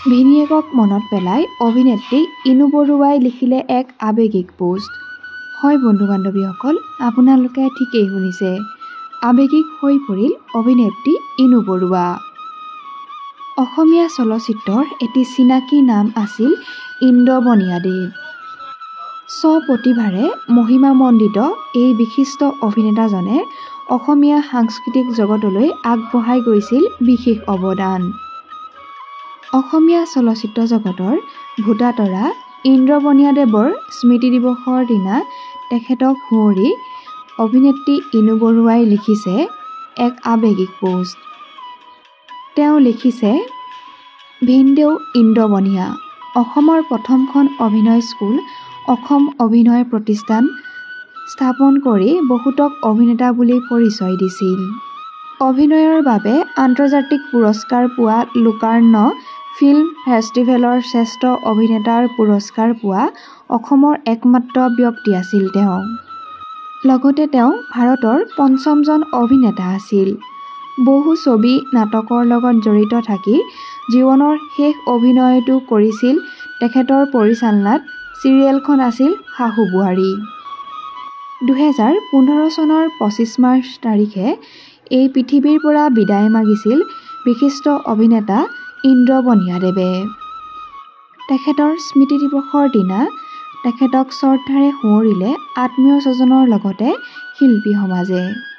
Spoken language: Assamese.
ভিনিয়েকক মনত পেলাই অভিনেত্ৰী ইনু বৰুৱাই লিখিলে এক আৱেগিক পোষ্ট। হয় বন্ধু-বান্ধৱীসকল, আপোনালোকে ঠিকেই শুনিছে, আৱেগিক হৈ পৰিল অভিনেত্ৰী ইনু বৰুৱা। অসমীয়া চলচ্চিত্ৰৰ এটি চিনাকী নাম আছিল ইন্দ্ৰবনিয়াদেৱ। স্বপ্ৰতিভাৰে মহিমামণ্ডিত এই বিশিষ্ট অভিনেতাজনে অসমীয়া সাংস্কৃতিক জগতলৈ আগবঢ়াই গৈছিল বিশেষ অৱদান। অসমীয়া চলচ্চিত্ৰ জগতৰ ভোটাতৰা ইন্দ্ৰবনিয়াদেৱৰ স্মৃতি দিৱসৰ দিনা তেখেতক সুঁৱৰি অভিনেত্ৰী ইনু বৰুৱাই লিখিছে এক আৱেগিক পোষ্ট। তেওঁ লিখিছে, ভিনদেউ ইন্দ্ৰবনিয়া অসমৰ প্ৰথমখন অভিনয় স্কুল অসম অভিনয় প্ৰতিষ্ঠান স্থাপন কৰি বহুতক অভিনেতা বুলি পৰিচয় দিছিল। অভিনয়ৰ বাবে আন্তৰ্জাতিক পুৰস্কাৰ পোৱা লোকাৰ্ণ ফিল্ম ফেষ্টিভেলৰ শ্ৰেষ্ঠ অভিনেতাৰ পুৰস্কাৰ পোৱা অসমৰ একমাত্ৰ ব্যক্তি আছিল তেওঁ। লগতে তেওঁ ভাৰতৰ পঞ্চমজন অভিনেতা আছিল। বহু ছবি নাটকৰ লগত জড়িত থাকি জীৱনৰ শেষ অভিনয়টো কৰিছিল তেখেতৰ পৰিচালনাত চিৰিয়েলখন আছিল শাহু-বোৱাৰী। 2015 চনৰ 25 মাৰ্চ তাৰিখে এই পৃথিৱীৰ পৰা বিদায় মাগিছিল বিশিষ্ট অভিনেতা ইন্দ্ৰবনিয়াদেৱে। তেখেতৰ স্মৃতি দিৱসৰ দিনা তেখেতক শ্ৰদ্ধাৰে সুঁৱৰিলে আত্মীয় স্বজনৰ লগতে শিল্পী সমাজে।